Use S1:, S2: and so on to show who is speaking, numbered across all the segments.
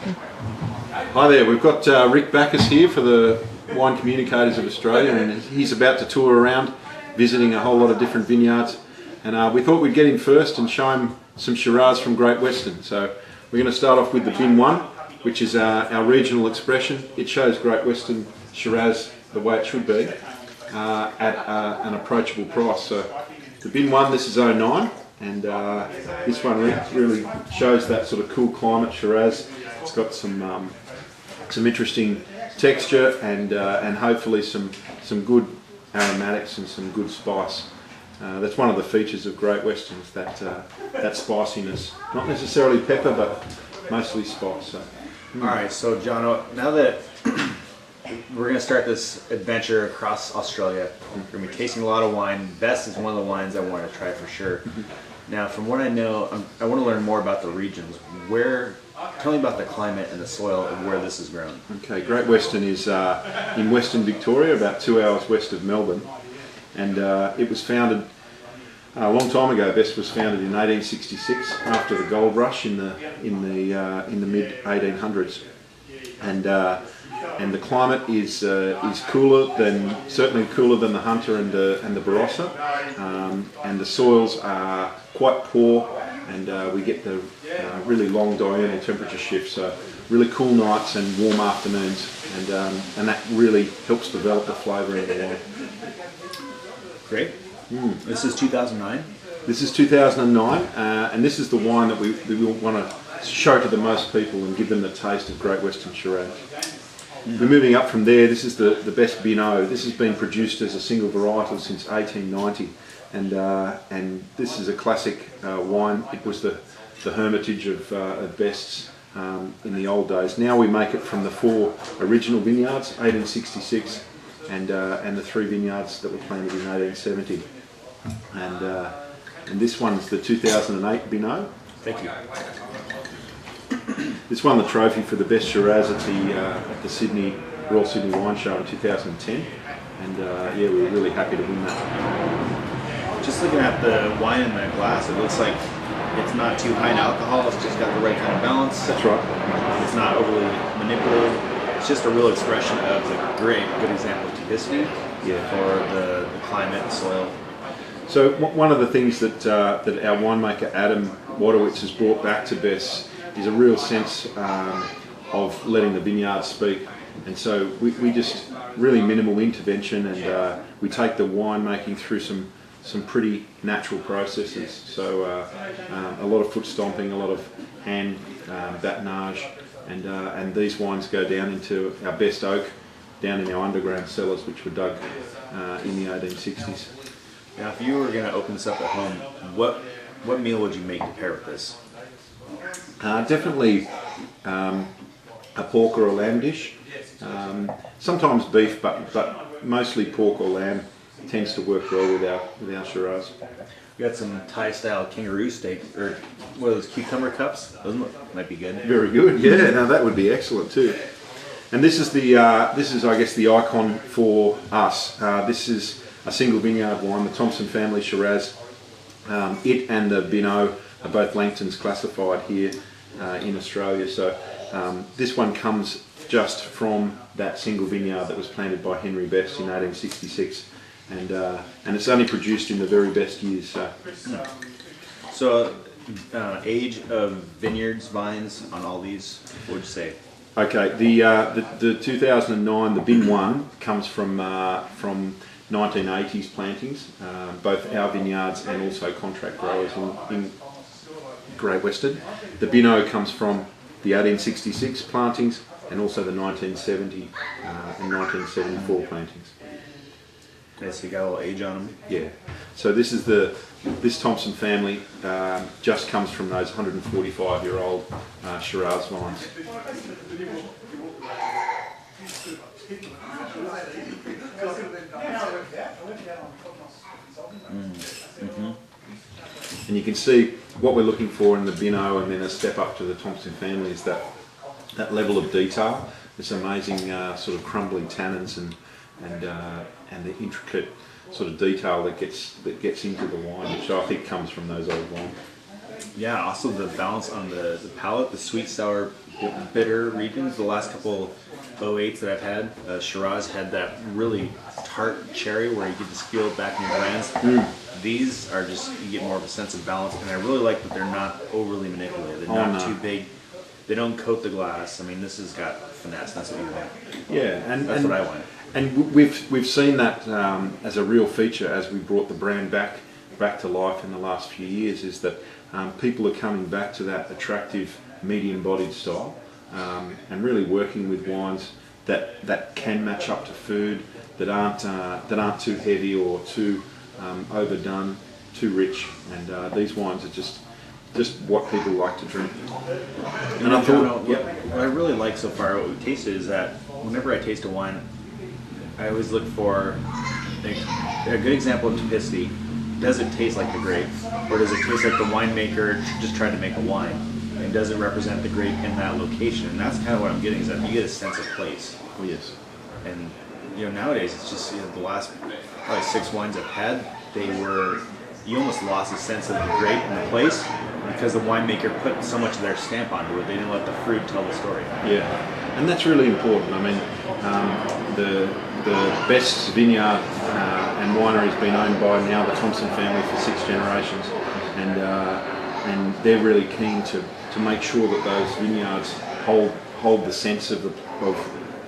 S1: Hi there, we've got Rick Bakas here for the Wine Communicators of Australia, and he's about to tour around visiting a whole lot of different vineyards, and we thought we'd get him first and show him some Shiraz from Great Western. So we're going to start off with the Bin 1, which is our regional expression. It shows Great Western Shiraz the way it should be at an approachable price. So the Bin 1, this is 09, and this one really shows that sort of cool climate Shiraz. It's got some interesting texture and hopefully some good aromatics and some good spice. That's one of the features of Great Westerns, that spiciness. Not necessarily pepper, but mostly spice. So.
S2: Alright, so John, now that we're going to start this adventure across Australia, we're going to be tasting a lot of wine. Best is one of the wines I want to try for sure. Now, from what I know, I want to learn more about the regions. Tell me about the climate and the soil and where this is grown.
S1: Okay, Great Western is in Western Victoria, about 2 hours west of Melbourne, and it was founded a long time ago. Best was founded in 1866 after the gold rush in the mid 1800s, and the climate is certainly cooler than the Hunter and the Barossa, and the soils are quite poor, and we get the really long diurnal temperature shifts, so really cool nights and warm afternoons, and that really helps develop the flavour in the wine.
S2: Great. This is 2009?
S1: This is 2009, and this is the wine that we want to show to the most people and give them the taste of Great Western Shiraz. We're moving up from there. This is the best Binot. This has been produced as a single varietal since 1890, and this is a classic wine. It was the hermitage of Best's in the old days. Now we make it from the 4 original vineyards, 1866, and the 3 vineyards that were planted in 1870. And this one's the 2008 Binot.
S2: Thank you.
S1: This won the trophy for the best Shiraz at the Royal Sydney Wine Show in 2010, and yeah, we were really happy to win that.
S2: Just looking at the wine in the glass, it looks like it's not too high in alcohol. It's just got the right kind of balance.
S1: That's right.
S2: It's not overly manipulative. It's just a real expression of the good example of typicity for the climate and soil.
S1: So one of the things that our winemaker Adam Wadowitz has brought back to Bess is a real sense of letting the vineyard speak, and so we just really minimal intervention, and we take the winemaking through some pretty natural processes. So a lot of foot stomping, a lot of hand batonnage, and these wines go down into our best oak, down in our underground cellars, which were dug in the 1860s.
S2: Now, if you were going to open this up at home, what meal would you make to pair with this?
S1: Definitely a pork or a lamb dish. Sometimes beef, but mostly pork or lamb tends to work well with our Shiraz.
S2: We got some Thai-style kangaroo steak, or what are those, cucumber cups? Those might be good.
S1: Very good. Yeah, no, that would be excellent too. And this is I guess the icon for us. This is a single vineyard wine, the Thompson family Shiraz. It and the Binot are both Langtons classified here in Australia. So this one comes just from that single vineyard that was planted by Henry Best in 1866, and it's only produced in the very best years.
S2: So age of vineyards, vines on all these, what would you say?
S1: Okay, the 2009, the Bin 1 comes from 1980s plantings, both our vineyards and also contract growers in Great Western. The Binot comes from the 1866 plantings and also the 1970 and 1974 plantings.
S2: Okay, so you got a little age on them.
S1: Yeah. So this Thompson family just comes from those 145-year-old Shiraz vines. And you can see what we're looking for in the Binot, and then a step up to the Thompson family is that level of detail, this amazing sort of crumbly tannins and the intricate sort of detail that gets into the wine, which I think comes from those old wines.
S2: Yeah, also the balance on the palate, the sweet, sour, bitter regions. The last couple 08s that I've had, Shiraz had that really tart cherry where you could just feel it back in your glands. These are just, you get more of a sense of balance, and I really like that they're not overly manipulated. They're not too big. They don't coat the glass. I mean, this has got finesse. That's what you want.
S1: Yeah, and
S2: that's what I want.
S1: And we've seen that as a real feature as we brought the brand back to life in the last few years. Is that people are coming back to that attractive medium-bodied style, and really working with wines that can match up to food, that aren't too heavy or too overdone, too rich. And these wines are just what people like to drink.
S2: And I thought, what I really like so far, what we've tasted, is that whenever I taste a wine, I always look for a good example of typicity. Does it taste like the grape, or does it taste like the winemaker just tried to make a wine? And does it represent the grape in that location? And that's kind of what I'm getting, is that you get a sense of place.
S1: Oh, yes.
S2: And nowadays it's just the last probably 6 wines I've had, you almost lost a sense of the grape and the place because the winemaker put so much of their stamp onto it. They didn't let the fruit tell the story.
S1: Yeah, and that's really important. I mean, the best vineyard and winery has been owned by now the Thompson family for 6 generations, and they're really keen to make sure that those vineyards hold the sense of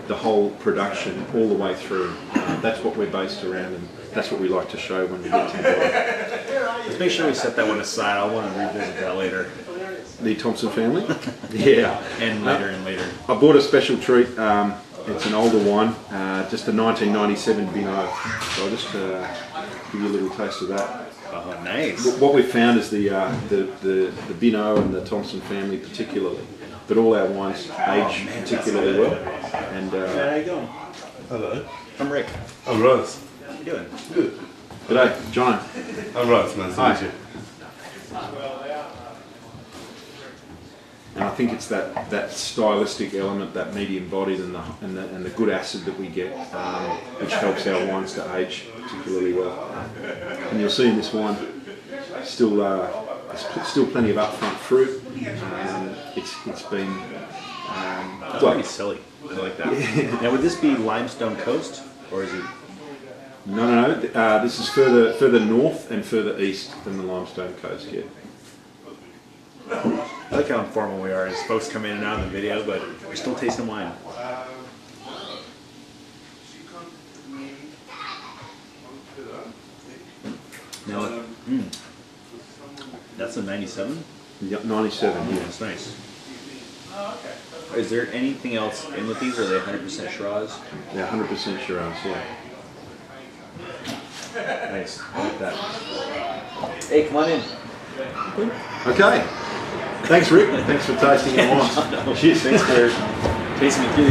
S1: the whole production all the way through. That's what we're based around, and that's what we like to show when we get to the bottom.
S2: Let's make sure we set that one aside. I want to revisit that later.
S1: The Thompson family? Yeah.
S2: And later.
S1: I bought a special treat. It's an older wine, just a 1997 Pinot. So I'll just give you a little taste of that.
S2: Oh, nice.
S1: What we've found is the Pinot and the Thompson family particularly, but all our wines age particularly well. And
S2: how you going?
S3: Hello.
S2: I'm Rick.
S3: I'm Ross.
S2: How you doing?
S3: Good.
S1: G'day, John.
S3: I'm Ross, nice to meet you.
S1: And I think it's that stylistic element, that medium bodied and the good acid that we get, which helps our wines to age particularly well. And you'll see in this wine, there's still plenty of upfront fruit. It's been
S2: That's pretty silly. I like that. Yeah. Now, would this be limestone coast, or is it?
S1: No. This is further north and further east than the limestone coast. Yeah.
S2: I like how informal we are as folks come in and out of the video, but we're still tasting wine. Now, that's a 97?
S1: Yep, 97. Yeah.
S2: That's nice. Is there anything else in with these, or are they 100% Shiraz?
S1: Yeah, 100% Shiraz. Yeah.
S2: Nice. I like that. Hey, come on in.
S1: Okay. Thanks, Rick. Thanks for tasting our wines.
S2: Cheers. Thanks for tasting me through these.